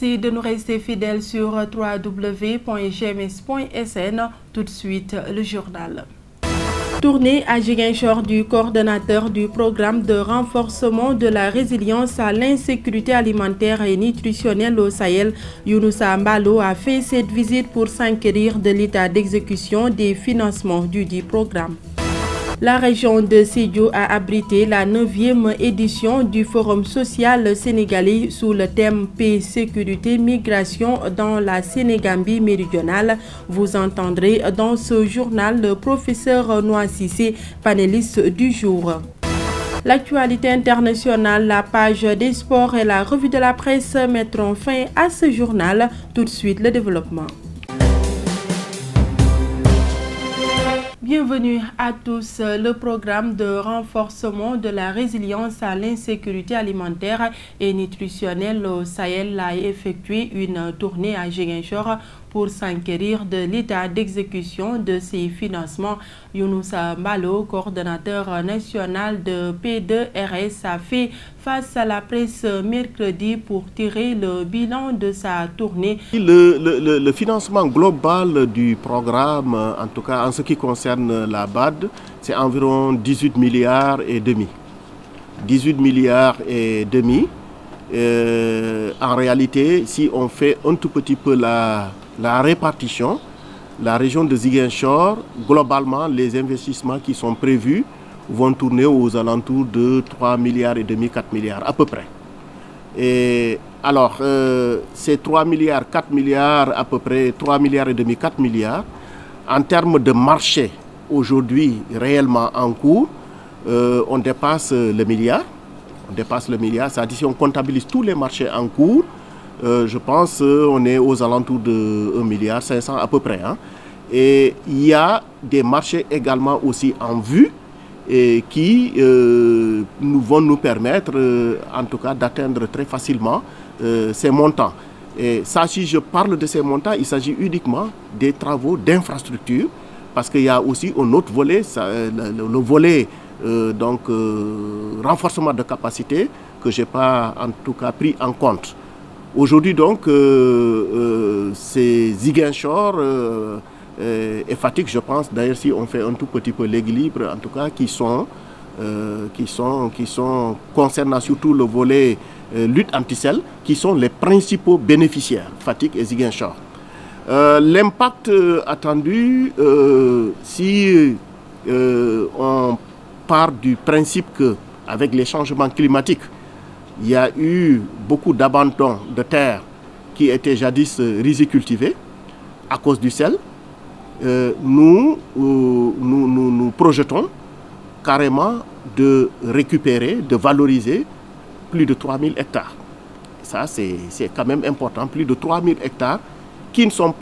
Merci de nous rester fidèles sur www.gms.sn. Tout de suite, le journal. Tournée à Ziguinchor du coordonnateur du programme de renforcement de la résilience à l'insécurité alimentaire et nutritionnelle au Sahel, Younoussa Mbalo a fait cette visite pour s'enquérir de l'état d'exécution des financements du dit programme. La région de Sédhiou a abrité la 9e édition du Forum social sénégalais sous le thème Paix, sécurité, migration dans la Sénégambie méridionale. Vous entendrez dans ce journal le professeur Noa Cissé, panéliste du jour. L'actualité internationale, la page des sports et la revue de la presse mettront fin à ce journal. Tout de suite, le développement. Bienvenue à tous. Le programme de renforcement de la résilience à l'insécurité alimentaire et nutritionnelle au Sahel a effectué une tournée à Ziguinchor pour s'enquérir de l'état d'exécution de ces financements. Younoussa Mbalo, coordonnateur national de P2RS, a fait face à la presse mercredi pour tirer le bilan de sa tournée. Le financement global du programme, en tout cas en ce qui concerne la BAD, c'est environ 18 milliards et demi. 18 milliards et demi. En réalité, si on fait un tout petit peu la répartition, la région de Ziguinchor, globalement, les investissements qui sont prévus vont tourner aux alentours de 3 milliards et demi, 4 milliards à peu près. Et alors, ces 3 milliards, 4 milliards à peu près, 3 milliards et demi, 4 milliards, en termes de marché, aujourd'hui, réellement en cours, on dépasse le milliard. On dépasse le milliard, c'est-à-dire si on comptabilise tous les marchés en cours, je pense qu'on est aux alentours de 1,5 milliard à peu près. Hein. Et il y a des marchés également aussi en vue et qui vont nous permettre, en tout cas, d'atteindre très facilement ces montants. Et ça, si je parle de ces montants, il s'agit uniquement des travaux d'infrastructure, parce qu'il y a aussi un autre volet, le volet renforcement de capacité que je n'ai pas en tout cas pris en compte. Aujourd'hui donc, c'est Ziguinchor et Fatick, je pense, d'ailleurs si on fait un tout petit peu l'équilibre, en tout cas, qui sont concernant surtout le volet lutte anti-sel, qui sont les principaux bénéficiaires, Fatick et Ziguinchor. L'impact attendu, si on part du principe qu'avec les changements climatiques, il y a eu beaucoup d'abandon de terres qui étaient jadis rizicultivées à cause du sel. Nous projetons carrément de récupérer, de valoriser plus de 3000 hectares. Ça, c'est quand même important. Plus de 3000 hectares qui sont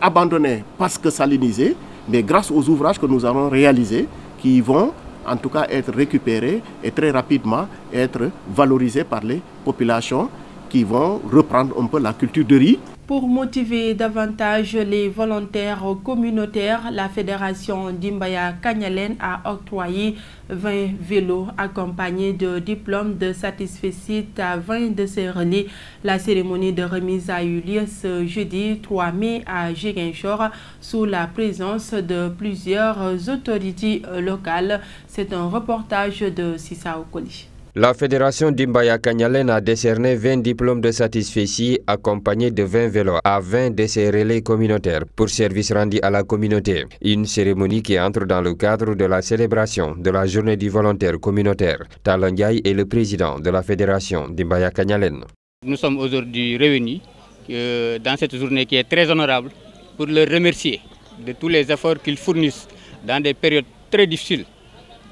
abandonnés parce que salinisés, mais grâce aux ouvrages que nous avons réalisés, qui vont en tout cas être récupérés et très rapidement être valorisés par les populations qui vont reprendre un peu la culture de riz. Pour motiver davantage les volontaires communautaires, la Fédération Dimbaya Kanyalen a octroyé 20 vélos accompagnés de diplômes de satisfecit à 20 de ces relais. La cérémonie de remise a eu lieu ce jeudi 3 mai à Ziguinchor sous la présence de plusieurs autorités locales. C'est un reportage de Sissa Okoli. La Fédération Dimbaya Kanyalen a décerné 20 diplômes de satisfecit accompagnés de 20 vélos à 20 de ses relais communautaires pour service rendu à la communauté. Une cérémonie qui entre dans le cadre de la célébration de la journée du volontaire communautaire. Talan Ndiaye est le président de la Fédération Dimbaya Kanyalen. Nous sommes aujourd'hui réunis dans cette journée qui est très honorable pour les remercier de tous les efforts qu'ils fournissent dans des périodes très difficiles.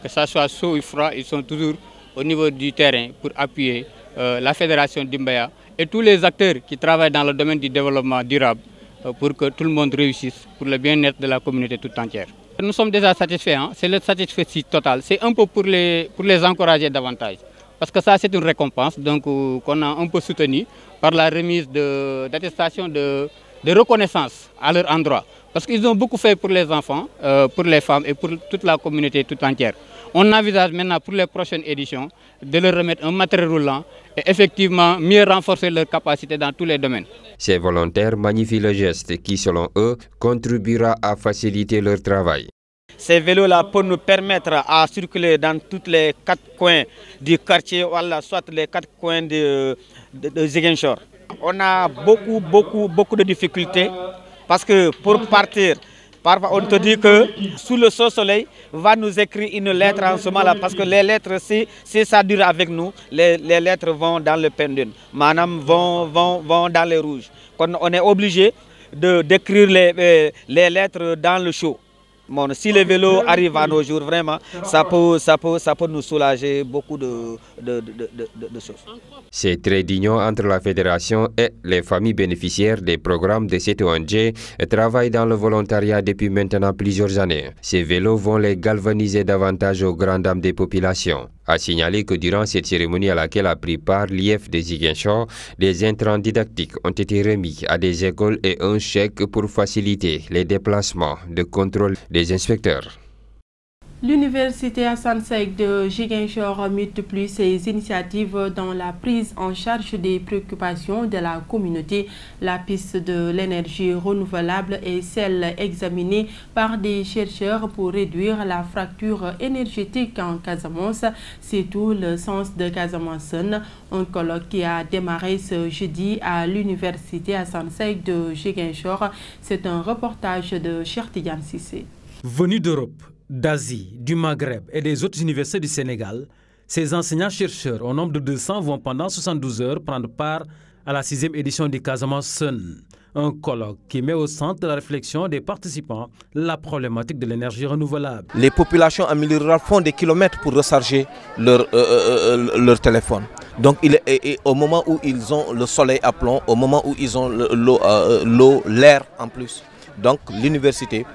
Que ce soit chaud ou froid, ils sont toujours au niveau du terrain pour appuyer la Fédération Dimbaya et tous les acteurs qui travaillent dans le domaine du développement durable pour que tout le monde réussisse pour le bien-être de la communauté tout entière. Nous sommes déjà satisfaits, hein? C'est le satisfait total. C'est un peu pour les encourager davantage. Parce que ça, c'est une récompense qu'on a un peu soutenu par la remise d'attestation de reconnaissance à leur endroit. Parce qu'ils ont beaucoup fait pour les enfants, pour les femmes et pour toute la communauté tout entière. On envisage maintenant pour les prochaines éditions de leur remettre un matériel roulant et effectivement mieux renforcer leur capacité dans tous les domaines. Ces volontaires magnifient le geste qui, selon eux, contribuera à faciliter leur travail. Ces vélos-là pour nous permettre à circuler dans tous les 4 coins du quartier, voilà, soit les 4 coins de Ziguinchor. On a beaucoup de difficultés parce que pour partir, parfois on te dit que sous le soleil va nous écrire une lettre en ce moment-là parce que les lettres, si ça dure avec nous, les lettres vont dans le pendule, madame vont dans les rouges. On est obligé d'écrire les lettres dans le chaud. Bon, si le vélo arrive à nos jours, vraiment, ça peut nous soulager beaucoup de choses. Ces traits d'union entre la fédération et les familles bénéficiaires des programmes de cette ONG travaillent dans le volontariat depuis maintenant plusieurs années. Ces vélos vont les galvaniser davantage aux grandes dames des populations. A signaler que durant cette cérémonie à laquelle a pris part l'IF de Ziguinchor, des intrants didactiques ont été remis à des écoles et un chèque pour faciliter les déplacements de contrôle des inspecteurs. L'université Assane Seck de Ziguinchor multiplie ses initiatives dans la prise en charge des préoccupations de la communauté. La piste de l'énergie renouvelable est celle examinée par des chercheurs pour réduire la fracture énergétique en Casamance. C'est tout le sens de Casamance, un colloque qui a démarré ce jeudi à l'université Assane Seck de Ziguinchor. C'est un reportage de Cheikh Tidiane Cissé. Venus d'Europe, d'Asie, du Maghreb et des autres universités du Sénégal, ces enseignants-chercheurs au nombre de 200 vont pendant 72 heures prendre part à la 6e édition du Casamance Sun, un colloque qui met au centre de la réflexion des participants la problématique de l'énergie renouvelable. Les populations en milieu rural font des kilomètres pour recharger leur téléphone. Donc au moment où ils ont le soleil à plomb, au moment où ils ont l'eau, l'air en plus. Donc l'université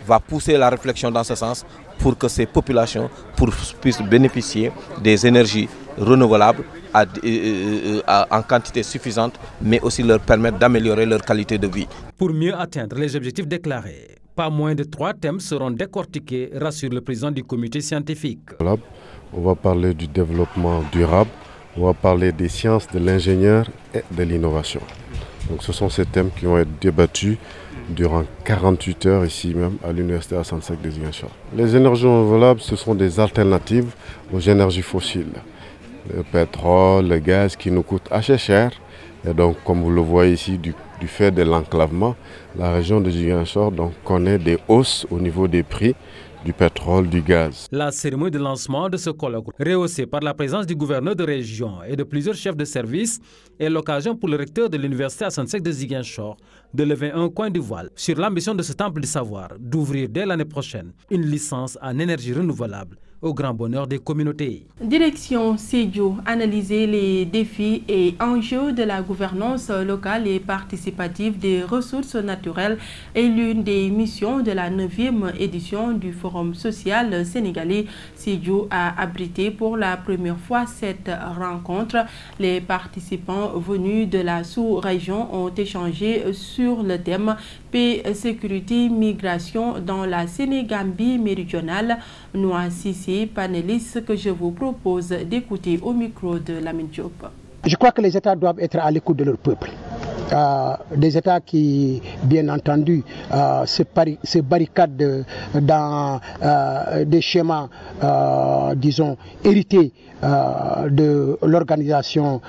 va pousser la réflexion dans ce sens pour que ces populations puissent bénéficier des énergies renouvelables en quantité suffisante, mais aussi leur permettre d'améliorer leur qualité de vie. Pour mieux atteindre les objectifs déclarés, pas moins de 3 thèmes seront décortiqués, rassure le président du comité scientifique. On va parler du développement durable, on va parler des sciences de l'ingénieur et de l'innovation. Donc ce sont ces thèmes qui vont être débattus durant 48 heures ici même à l'université Assane Seck de Ziguinchor. Les énergies renouvelables, ce sont des alternatives aux énergies fossiles. Le pétrole, le gaz qui nous coûtent assez cher. Et donc, comme vous le voyez ici, du fait de l'enclavement, la région de Ziguinchor connaît des hausses au niveau des prix du pétrole, du gaz. La cérémonie de lancement de ce colloque, rehaussée par la présence du gouverneur de région et de plusieurs chefs de service, est l'occasion pour le recteur de l'université Assane Seck de Ziguinchor de lever un coin du voile sur l'ambition de ce temple du savoir d'ouvrir dès l'année prochaine une licence en énergie renouvelable au grand bonheur des communautés. Direction Sédhiou, analyser les défis et enjeux de la gouvernance locale et participative des ressources naturelles est l'une des missions de la 9e édition du Forum social sénégalais. Sédhiou a abrité pour la première fois cette rencontre. Les participants venus de la sous-région ont échangé sur le thème paix, sécurité, migration dans la Sénégambie méridionale. Noa Sissi, panéliste que je vous propose d'écouter au micro de Lamine Diop. Je crois que les États doivent être à l'écoute de leur peuple. Des États qui, bien entendu, se barricadent dans des schémas, disons, hérités de l'organisation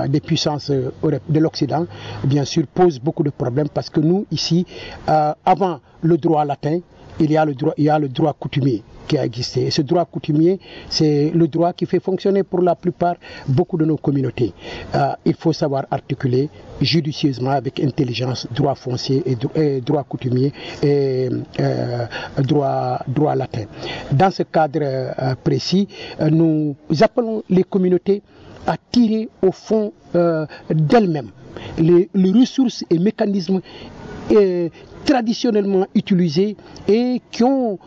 des puissances de l'Occident, bien sûr, posent beaucoup de problèmes parce que nous, ici, avant le droit latin, il y a le droit coutumier qui a existé. Et ce droit coutumier, c'est le droit qui fait fonctionner pour la plupart beaucoup de nos communautés. Il faut savoir articuler judicieusement, avec intelligence, droit foncier et droit coutumier et droit latin. Dans ce cadre précis, nous appelons les communautés à tirer au fond d'elles-mêmes les ressources et mécanismes traditionnellement utilisés et qui ont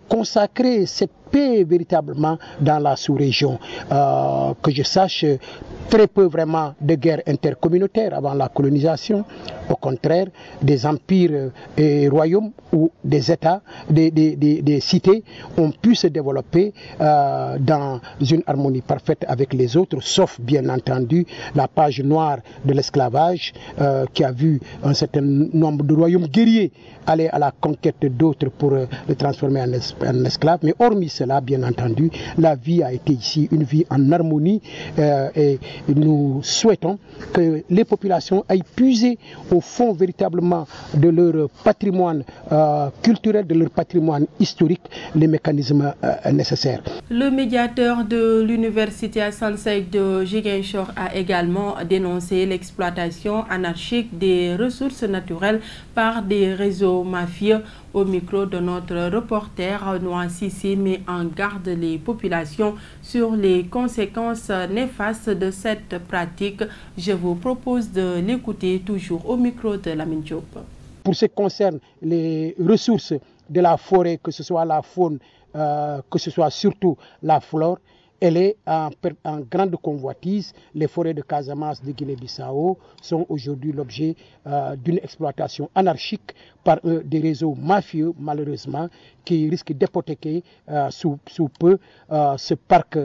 consacré cette paix véritablement dans la sous-région. Que je sache, très peu vraiment de guerres intercommunautaires avant la colonisation, Au contraire, des empires et royaumes ou des États, des cités ont pu se développer dans une harmonie parfaite avec les autres, sauf bien entendu la page noire de l'esclavage qui a vu un certain nombre de royaumes guerriers aller à la conquête d'autres pour le transformer en esclaves. Mais hormis cela, bien entendu, la vie a été ici une vie en harmonie et nous souhaitons que les populations aillent puiser au fond véritablement de leur patrimoine culturel, de leur patrimoine historique, les mécanismes nécessaires. Le médiateur de l'université Assane Seck de Ziguinchor a également dénoncé l'exploitation anarchique des ressources naturelles par des réseaux mafieux. Au micro de notre reporter Noa Sissi met en garde les populations sur les conséquences néfastes de cette pratique. Je vous propose de l'écouter toujours au micro de Lamine Diop. Pour ce qui concerne les ressources de la forêt, que ce soit la faune, que ce soit surtout la flore, elle est en grande convoitise. Les forêts de Casamance, de Guinée-Bissau sont aujourd'hui l'objet d'une exploitation anarchique par des réseaux mafieux, malheureusement, qui risquent d'hypothéquer sous peu ce parc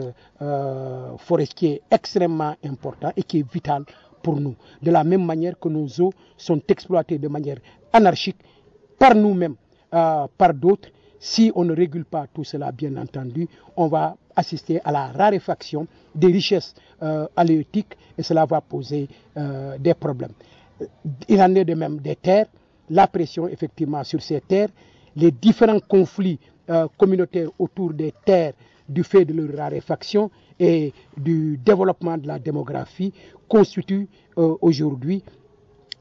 forestier extrêmement important et qui est vital pour nous. De la même manière que nos eaux sont exploitées de manière anarchique par nous-mêmes, par d'autres. Si on ne régule pas tout cela, bien entendu, on va assister à la raréfaction des richesses halieutiques et cela va poser des problèmes. Il en est de même des terres, la pression effectivement sur ces terres, les différents conflits communautaires autour des terres du fait de leur raréfaction et du développement de la démographie constituent aujourd'hui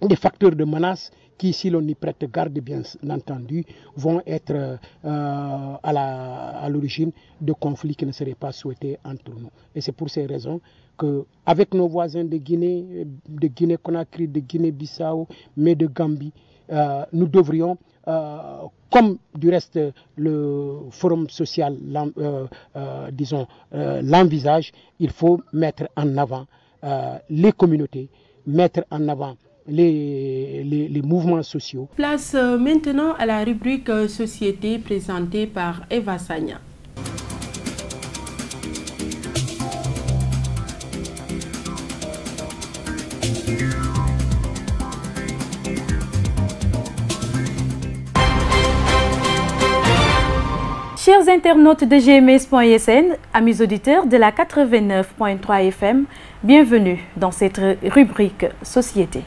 des facteurs de menace qui, si l'on y prête garde, bien entendu, vont être à l'origine de conflits qui ne seraient pas souhaités entre nous. Et c'est pour ces raisons qu'avec nos voisins de Guinée-Conakry, de Guinée-Bissau, mais de Gambie, nous devrions, comme du reste le forum social, l'envisage, il faut mettre en avant les communautés, mettre en avant les mouvements sociaux. Place maintenant à la rubrique Société présentée par Eva Sagna. Chers internautes de GMS.sn, amis auditeurs de la 89.3 FM, bienvenue dans cette rubrique Société.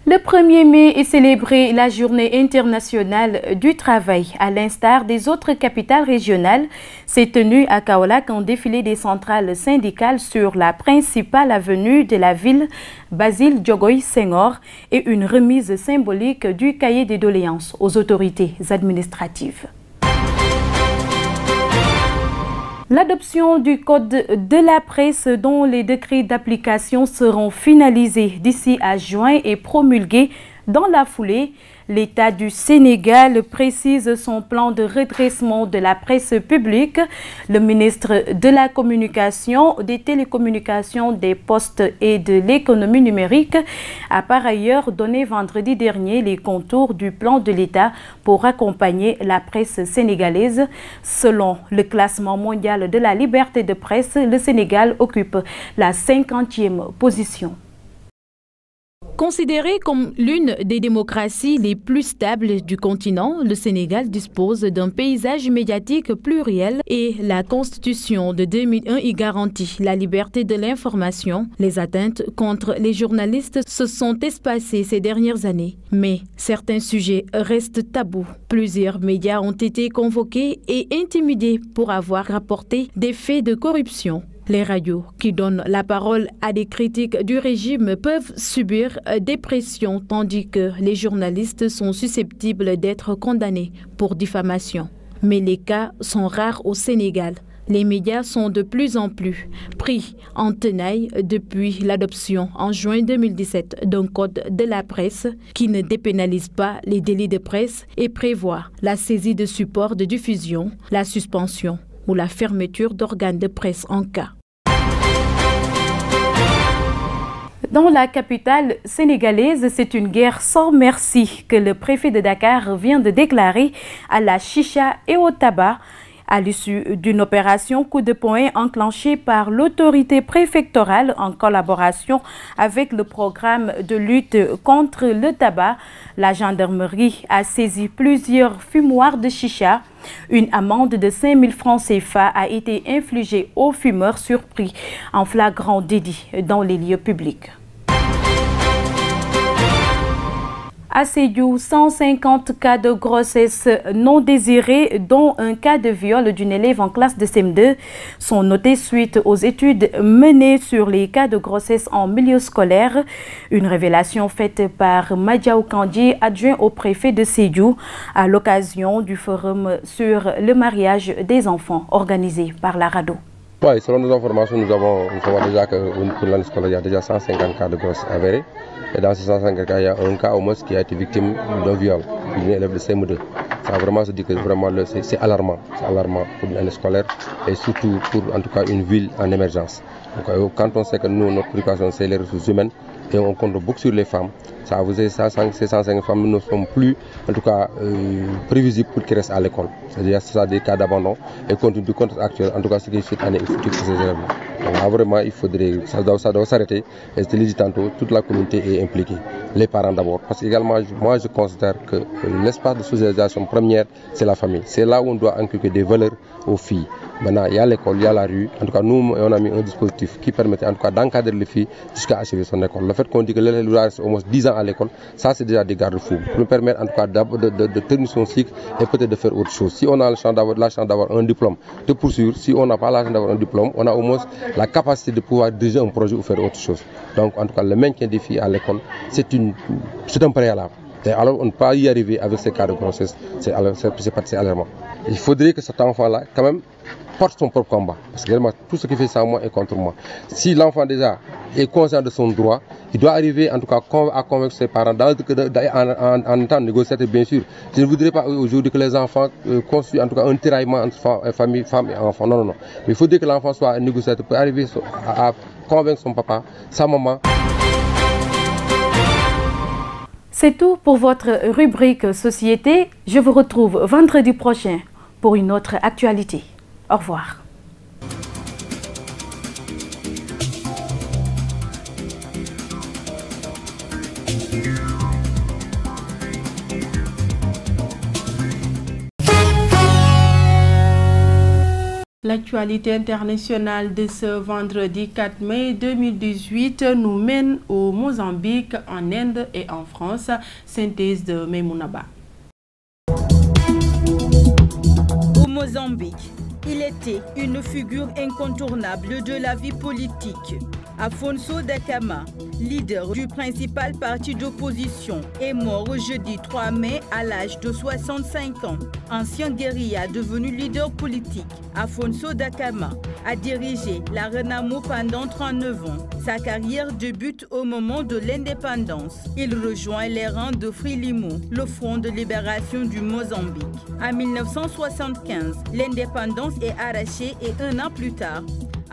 Le 1er mai est célébrée la Journée internationale du travail. À l'instar des autres capitales régionales, s'est tenu à Kaolack un défilé des centrales syndicales sur la principale avenue de la ville, Basile Diogoye Senghor, et une remise symbolique du cahier des doléances aux autorités administratives. L'adoption du code de la presse dont les décrets d'application seront finalisés d'ici à juin et promulgués dans la foulée. L'État du Sénégal précise son plan de redressement de la presse publique. Le ministre de la Communication, des Télécommunications, des Postes et de l'Économie numérique a par ailleurs donné vendredi dernier les contours du plan de l'État pour accompagner la presse sénégalaise. Selon le classement mondial de la liberté de presse, le Sénégal occupe la 50e position. Considéré comme l'une des démocraties les plus stables du continent, le Sénégal dispose d'un paysage médiatique pluriel et la Constitution de 2001 y garantit la liberté de l'information. Les atteintes contre les journalistes se sont espacées ces dernières années, mais certains sujets restent tabous. Plusieurs médias ont été convoqués et intimidés pour avoir rapporté des faits de corruption. Les radios qui donnent la parole à des critiques du régime peuvent subir des pressions, tandis que les journalistes sont susceptibles d'être condamnés pour diffamation. Mais les cas sont rares au Sénégal. Les médias sont de plus en plus pris en tenaille depuis l'adoption en juin 2017 d'un code de la presse qui ne dépénalise pas les délits de presse et prévoit la saisie de supports de diffusion, la suspension ou la fermeture d'organes de presse en cas. Dans la capitale sénégalaise, c'est une guerre sans merci que le préfet de Dakar vient de déclarer à la chicha et au tabac à l'issue d'une opération coup de poing enclenchée par l'autorité préfectorale en collaboration avec le programme de lutte contre le tabac. La gendarmerie a saisi plusieurs fumoirs de chicha. Une amende de 5 000 francs CFA a été infligée aux fumeurs surpris en flagrant délit dans les lieux publics. À Sédhiou, 150 cas de grossesse non désirée, dont un cas de viol d'une élève en classe de CM2, sont notés suite aux études menées sur les cas de grossesse en milieu scolaire. Une révélation faite par Madiaou Kandji, adjoint au préfet de Sédhiou, à l'occasion du forum sur le mariage des enfants organisé par la RADDHO. Oui, selon nos informations, nous savons déjà que pour l'année scolaire, il y a déjà 150 cas de grossesse avérés. Et dans ces 150 cas, il y a un cas au moins qui a été victime d'un viol, d'une élève de CM2. Ça vraiment se dit que vraiment c'est alarmant. C'est alarmant pour une année scolaire et surtout pour en tout cas une ville en émergence. Donc, quand on sait que nous, notre préoccupation, c'est les ressources humaines et on compte beaucoup sur les femmes, ça vous dit, ces 105 femmes ne sont plus en tout cas prévisibles pour qu'ils restent à l'école. C'est-à-dire ça des cas d'abandon et compte du contexte actuel, en tout cas ce qui est cette année, il faut que ces élèves-là. Donc là, vraiment, il faudrait, ça doit s'arrêter. Et je te l'ai dit tantôt, toute la communauté est impliquée. Les parents d'abord. Parce que également, moi je considère que l'espace de socialisation première, c'est la famille. C'est là où on doit inculquer des valeurs aux filles. Maintenant, il y a l'école, il y a la rue. En tout cas, nous, on a mis un dispositif qui permettait en tout cas d'encadrer les filles jusqu'à achever son école. Le fait qu'on dit que l'élève doit rester au moins 10 ans à l'école, ça c'est déjà des garde-fous. Pour nous permettre en tout cas de terminer son cycle et peut-être de faire autre chose. Si on a la chance d'avoir un diplôme, de poursuivre. Si on n'a pas la chance d'avoir un diplôme, on a au moins la capacité de pouvoir diriger un projet ou faire autre chose. Donc en tout cas, le maintien des filles à l'école, c'est un préalable. Et alors on ne peut pas y arriver avec ces cas de grossesse, c'est alarmant. Il faudrait que cet enfant-là, quand même, porte son propre combat. Parce que tout ce qui fait ça, moi, est contre moi. Si l'enfant déjà est conscient de son droit, il doit arriver en tout cas à convaincre ses parents en étant négociateur, bien sûr. Je ne voudrais pas aujourd'hui que les enfants construisent en tout cas un tiraillement entre famille, femme et enfant. Non, non, non. Mais il faudrait que l'enfant soit un négociateur pour arriver à convaincre son papa, sa maman. C'est tout pour votre rubrique Société. Je vous retrouve vendredi prochain pour une autre actualité. Au revoir. L'actualité internationale de ce vendredi 4 mai 2018 nous mène au Mozambique, en Inde et en France. Synthèse de Memounaba. Au Mozambique, il était une figure incontournable de la vie politique. Afonso Dhlakama, leader du principal parti d'opposition, est mort jeudi 3 mai à l'âge de 65 ans. Ancien guérilla devenu leader politique, Afonso Dhlakama a dirigé la Renamo pendant 39 ans. Sa carrière débute au moment de l'indépendance. Il rejoint les rangs de Frelimo, le Front de libération du Mozambique. En 1975, l'indépendance est arrachée et un an plus tard,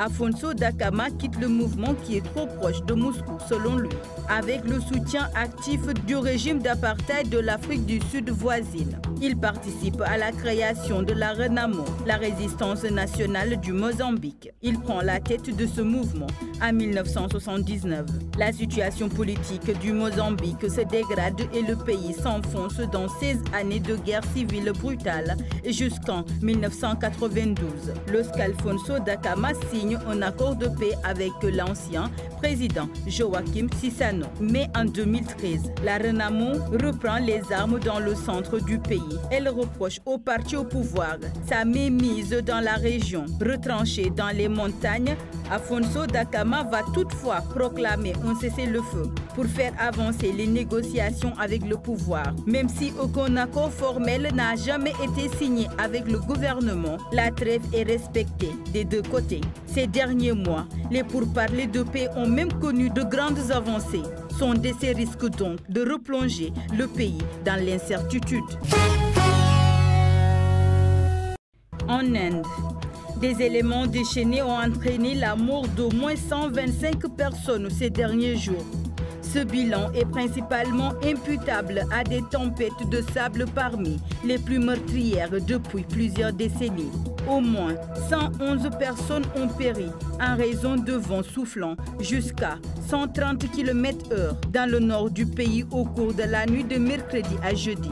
Afonso Dhlakama quitte le mouvement qui est trop proche de Moscou selon lui, avec le soutien actif du régime d'apartheid de l'Afrique du Sud voisine. Il participe à la création de la Renamo, la résistance nationale du Mozambique. Il prend la tête de ce mouvement en 1979. La situation politique du Mozambique se dégrade et le pays s'enfonce dans 16 années de guerre civile brutale jusqu'en 1992. Lorsqu'Afonso Dhlakama signe un accord de paix avec l'ancien président Joaquim Chissano. Mais en 2013, la Renamo reprend les armes dans le centre du pays. Elle reproche au parti au pouvoir sa mainmise dans la région. Retranché dans les montagnes, Afonso Dhlakama va toutefois proclamer un cessez-le-feu pour faire avancer les négociations avec le pouvoir. Même si aucun accord formel n'a jamais été signé avec le gouvernement, la trêve est respectée des deux côtés. Ces derniers mois, les pourparlers de paix ont même connu de grandes avancées. Son décès risque donc de replonger le pays dans l'incertitude. En Inde, Des éléments déchaînés ont entraîné la mort d'au moins 125 personnes ces derniers jours. Ce bilan est principalement imputable à des tempêtes de sable parmi les plus meurtrières depuis plusieurs décennies. Au moins 111 personnes ont péri en raison de vents soufflant jusqu'à 130 km/h dans le nord du pays au cours de la nuit de mercredi à jeudi.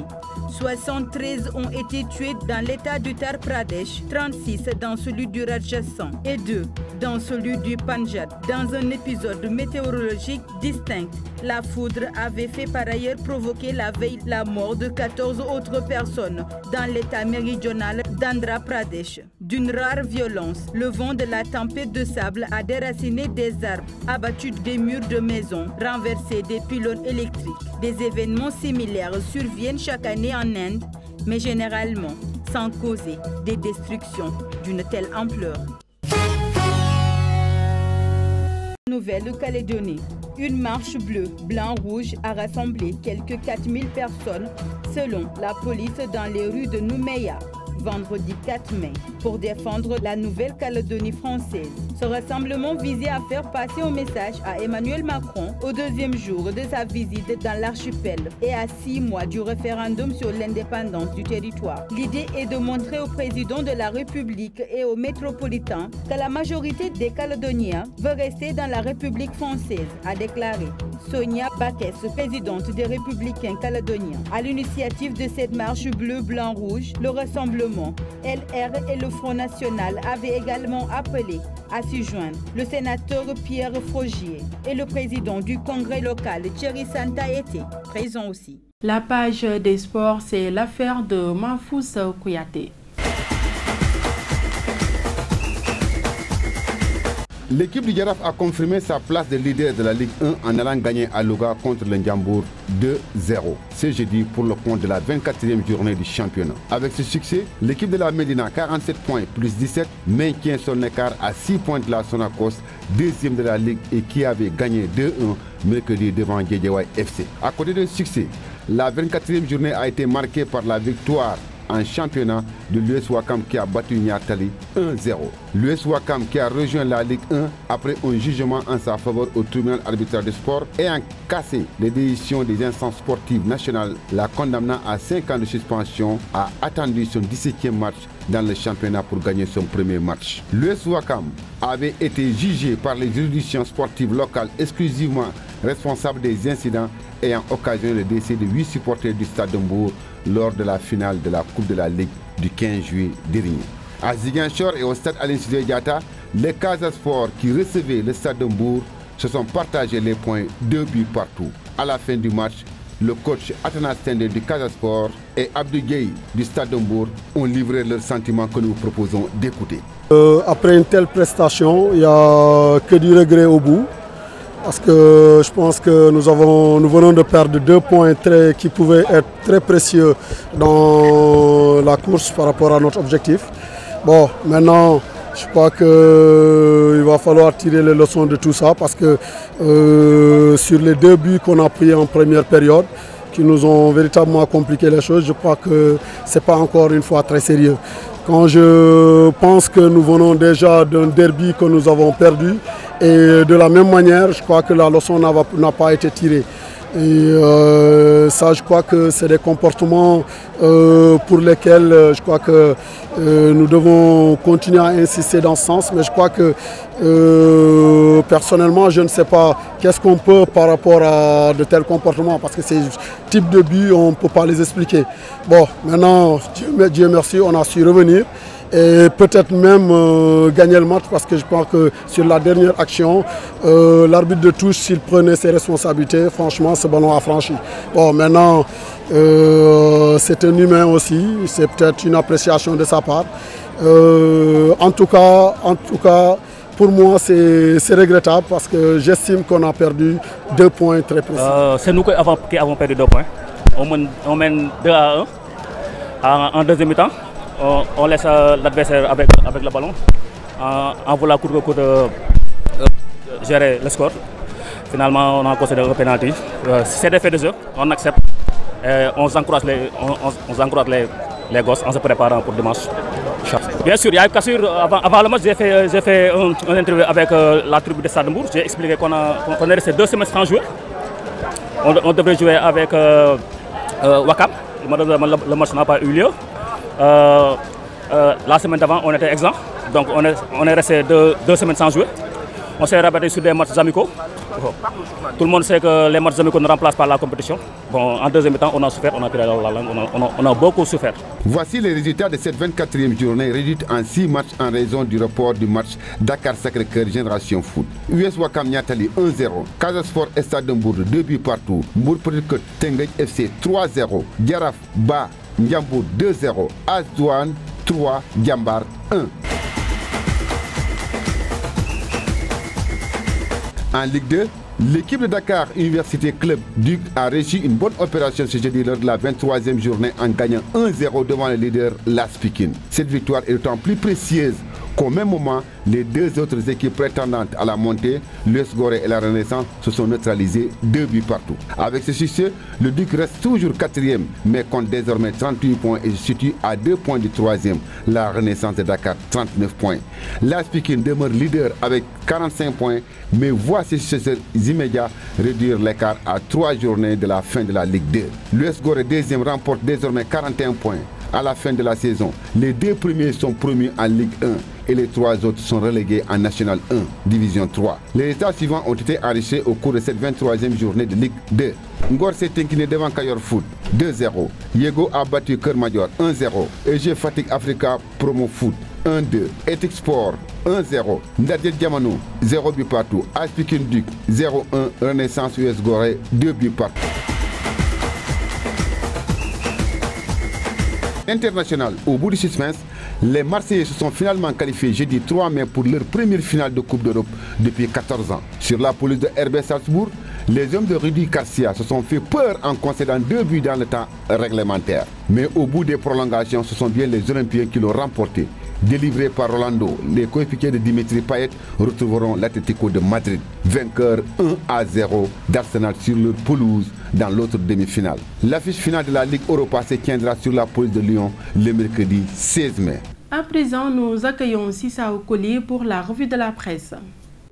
73 ont été tués dans l'état d'Uttar Pradesh, 36 dans celui du Rajasthan et 2 dans celui du Punjab. Dans un épisode météorologique distinct, la foudre avait fait par ailleurs provoquer la veille la mort de 14 autres personnes dans l'état méridional d'Andhra Pradesh. D'une rare violence, le vent de la tempête de sable a déraciné des arbres, abattu des murs de maisons, renversé des pylônes électriques. Des événements similaires surviennent chaque année en Inde, mais généralement sans causer des destructions d'une telle ampleur. Nouvelle-Calédonie. Une marche bleue, blanc-rouge a rassemblé quelques 4000 personnes selon la police dans les rues de Nouméa, vendredi 4 mai, pour défendre la Nouvelle-Calédonie française. Ce rassemblement visait à faire passer un message à Emmanuel Macron au deuxième jour de sa visite dans l'archipel et à 6 mois du référendum sur l'indépendance du territoire. L'idée est de montrer au président de la République et aux métropolitains que la majorité des Calédoniens veut rester dans la République française, a déclaré Sonia Bakes, présidente des Républicains calédoniens. À l'initiative de cette marche bleu-blanc-rouge, le rassemblement LR et le Front National avaient également appelé à s'y joindre le sénateur Pierre Frogier et le président du congrès local Thierry Santa étaient présents aussi. La page des sports, c'est l'affaire de Mahfous Kouyaté. L'équipe du Jaraaf a confirmé sa place de leader de la Ligue 1 en allant gagner à Louga contre le Ndiambour 2-0. Ce jeudi pour le compte de la 24e journée du championnat. Avec ce succès, l'équipe de la Médina, 47 points plus 17, maintient son écart à 6 points de la Sonacos, deuxième de la Ligue et qui avait gagné 2-1 mercredi devant Guédiawaye FC. À côté de ce succès, la 24e journée a été marquée par la victoire en championnat de l'US Ouakam qui a battu Niatali 1-0. L'US Ouakam qui a rejoint la Ligue 1 après un jugement en sa faveur au tribunal arbitral de sport ayant cassé les décisions des instances sportives nationales la condamnant à 5 ans de suspension a attendu son 17e match dans le championnat pour gagner son premier match. L'US Ouakam avait été jugé par les juridictions sportives locales exclusivement responsables des incidents ayant occasionné le décès de 8 supporters du Stade de Mbour lors de la finale de la Coupe de la Ligue du 15 juillet dernier. À Ziguinchor et au Stade Aline Sitoé Diatta, les Casa Sport qui recevaient le Stade de Mbour se sont partagés les points 2 buts partout. À la fin du match, le coach Athanas Tende du Casa Sport et Abdou Gueye du Stade de Mbour ont livré leurs sentiments que nous vous proposons d'écouter. Après une telle prestation, il n'y a que du regret au bout. Parce que je pense que nous venons de perdre 2 points qui pouvaient être très précieux dans la course par rapport à notre objectif. Bon, maintenant, je crois qu'il va falloir tirer les leçons de tout ça parce que sur les 2 buts qu'on a pris en première période, qui nous ont véritablement compliqué les choses, je crois que ce n'est pas encore une fois très sérieux. Quand je pense que nous venons déjà d'un derby que nous avons perdu, et de la même manière, je crois que la leçon n'a pas été tirée. Et ça, je crois que c'est des comportements pour lesquels je crois que nous devons continuer à insister dans ce sens. Mais je crois que personnellement, je ne sais pas qu'est-ce qu'on peut par rapport à de tels comportements. Parce que ces types de buts, on ne peut pas les expliquer. Bon, maintenant, Dieu merci, on a su revenir. Et peut-être même gagner le match parce que je pense que sur la dernière action, l'arbitre de touche, s'il prenait ses responsabilités, franchement, ce ballon a franchi. Bon, maintenant, c'est un humain aussi, c'est peut-être une appréciation de sa part. En tout cas, pour moi, c'est regrettable parce que j'estime qu'on a perdu 2 points très précis. C'est nous qui avons perdu 2 points. On mène 2-1 en deuxième mi-temps. On laisse l'adversaire avec le ballon, en voulant court gérer le score. Finalement, on a concédé un penalty. C'est des faits de jeu, on accepte. Et on encourage les gosses en se préparant pour dimanche. Bien sûr, il y a eu cassure. Avant le match, j'ai fait un interview avec la tribu de Stade de Mbour. J'ai expliqué qu'on est resté 2 semaines sans jouer. On devrait jouer avec Wakam. Malheureusement, le match n'a pas eu lieu. La semaine d'avant, on était exempt. Donc on est resté 2 semaines sans jouer. On s'est rabattu sur des matchs amicaux. Tout le monde sait que les matchs amicaux ne remplacent pas la compétition. Bon, en deuxième temps, on a souffert, on a tiré la langue, on a beaucoup souffert. Voici les résultats de cette 24e journée réduite en 6 matchs en raison du report du match Dakar-Sacré-Cœur Génération Foot. US Ouakam Niattali 1-0, Casa Sport Stade de Mbour 2 buts partout, Mbour Petite Côte Teungueth FC 3-0, Jaraaf Ba Ndiambour 2-0, AS Douanes 3, Diambar 1. En Ligue 2, l'équipe de Dakar Université Club Duc a réussi une bonne opération ce jeudi lors de la 23e journée en gagnant 1-0 devant le leader Las Pikine. Cette victoire est d'autant plus précieuse qu'au même moment, les 2 autres équipes prétendantes à la montée, l'US Gorée et la Renaissance, se sont neutralisées 2 buts partout. Avec ce succès, le Duc reste toujours 4e, mais compte désormais 38 points et se situe à 2 points du 3e, la Renaissance de Dakar, 39 points. Las Pikine demeure leader avec 45 points, mais voit ses successeurs immédiats réduire l'écart à 3 journées de la fin de la Ligue 2. L'US Gorée 2e remporte désormais 41 points. À la fin de la saison, les 2 premiers sont promus en Ligue 1 et les 3 autres sont relégués en National 1, Division 3. Les résultats suivants ont été enrichis au cours de cette 23e journée de Ligue 2. Ngor s'est incliné devant Kayor Foot 2-0. Yego a battu Keur Madior 1-0. EG Fatick Africa Promo Foot 1-2. Ethic Sport 1-0. Ndadiet Diamano 0 but partout. AS Pikine Duc 0-1. Renaissance US Gorée 2 buts partout. International, au bout du suspense, les Marseillais se sont finalement qualifiés jeudi 3 mai pour leur première finale de Coupe d'Europe depuis 14 ans. Sur la pelouse de RB Salzbourg, les hommes de Rudi Garcia se sont fait peur en concédant 2 buts dans le temps réglementaire. Mais au bout des prolongations, ce sont bien les Olympiens qui l'ont remporté. Délivré par Rolando, les coéquipiers de Dimitri Payet retrouveront l'Atlético de Madrid, vainqueur 1-0 d'Arsenal sur leur pelouse dans l'autre demi-finale. L'affiche finale de la Ligue Europa se tiendra sur la pelouse de Lyon le mercredi 16 mai. À présent, nous accueillons Sissa Okoli pour la revue de la presse.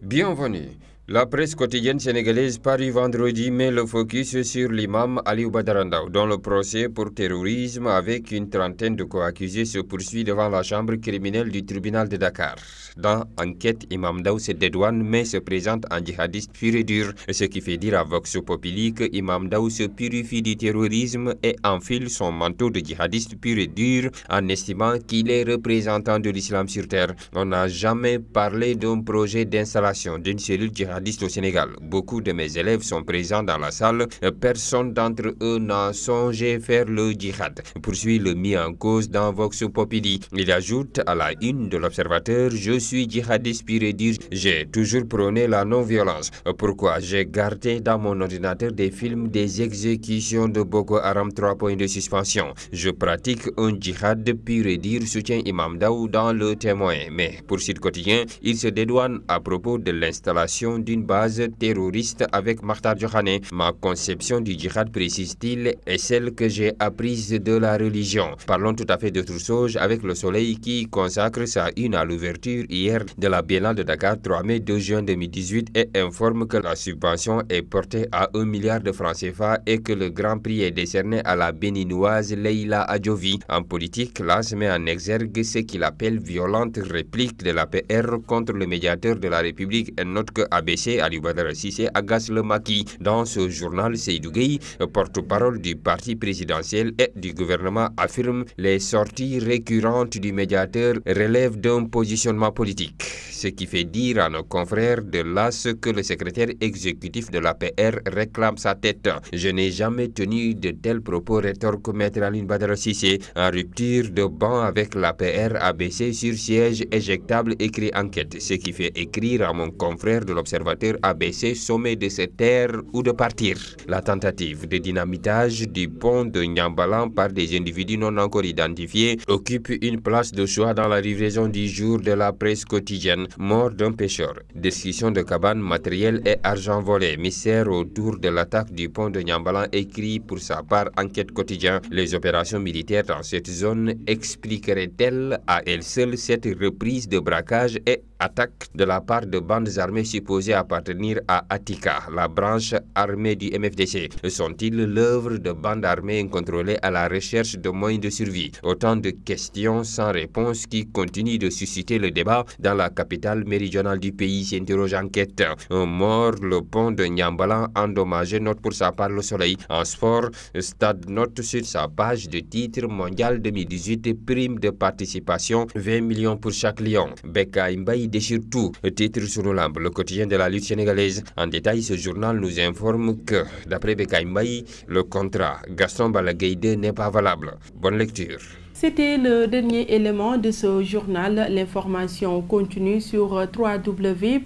Bienvenue. La presse quotidienne sénégalaise parue vendredi met le focus sur l'imam Aliou Badara Ndao, dont le procès pour terrorisme avec une trentaine de co-accusés se poursuit devant la chambre criminelle du tribunal de Dakar. Dans enquête, Imam Ndao se dédouane mais se présente en djihadiste pur et dur, ce qui fait dire à Vox Populi que Imam Ndao se purifie du terrorisme et enfile son manteau de djihadiste pur et dur en estimant qu'il est représentant de l'islam sur terre. On n'a jamais parlé d'un projet d'installation d'une cellule djihadiste au Sénégal. Beaucoup de mes élèves sont présents dans la salle. Personne d'entre eux n'a songé faire le djihad, poursuit le mis en cause dans Vox Populi. Il ajoute à la une de l'Observateur: je suis djihadiste pur et dur. J'ai toujours prôné la non-violence. Pourquoi? J'ai gardé dans mon ordinateur des films des exécutions de Boko Haram, 3 points de suspension. Je pratique un djihad pur et dur, soutient Imam Ndao dans Le Témoin. Mais pour Sud Quotidien, il se dédouane à propos de l'installation d'une base terroriste avec Makhtar Diokhane. Ma conception du djihad, précise-t-il, est celle que j'ai apprise de la religion. Parlons tout à fait d'autre chose avec Le Soleil qui consacre sa une à l'ouverture hier de la Biennale de Dakar 3 mai 2 juin 2018 et informe que la subvention est portée à 1 milliard de francs CFA et que le Grand Prix est décerné à la béninoise Leila Adjovi. En politique, l'AS met en exergue ce qu'il appelle violente réplique de la PR contre le médiateur de la République et note que ABC, Aliou Badara Cissé, agace le maquis. Dans ce journal, Seydou Gueye, porte-parole du parti présidentiel et du gouvernement, affirme les sorties récurrentes du médiateur relèvent d'un positionnement politique. Ce qui fait dire à nos confrères de l'AS que le secrétaire exécutif de l'APR réclame sa tête. Je n'ai jamais tenu de tels propos, rétorque Maître Aliou Badara Cissé, en rupture de banc avec l'APR ABC sur siège éjectable, écrit enquête. Ce qui fait écrire à mon confrère de l'Observateur l'Observateur ABC sommet de se taire ou de partir. La tentative de dynamitage du pont de Niambalan par des individus non encore identifiés occupe une place de choix dans la livraison du jour de la presse quotidienne. Mort d'un pêcheur, destruction de cabanes, matériel et argent volé. Mystère autour de l'attaque du pont de Niambalan, écrit pour sa part Enquête quotidien. Les opérations militaires dans cette zone expliqueraient-elles à elles seules cette reprise de braquage et attaque de la part de bandes armées supposées appartenir à Atika, la branche armée du MFDC? Sont-ils l'œuvre de bandes armées incontrôlées à la recherche de moyens de survie? Autant de questions sans réponse qui continuent de susciter le débat dans la capitale méridionale du pays, s'interroge Enquête. Un mort, le pont de Niambalan endommagé, note pour sa part Le Soleil. En sport, Stade note sur sa page de titre mondial 2018, prime de participation 20 millions pour chaque lion. Bekay Mbaye déchire tout, titre sur le lambe, le quotidien de la lutte sénégalaise. En détail, ce journal nous informe que, d'après Bekay Mbaye, le contrat Gaston Balagueye 2 n'est pas valable. Bonne lecture. C'était le dernier élément de ce journal. L'information continue sur www.gms.sn.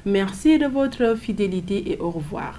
Merci de votre fidélité et au revoir.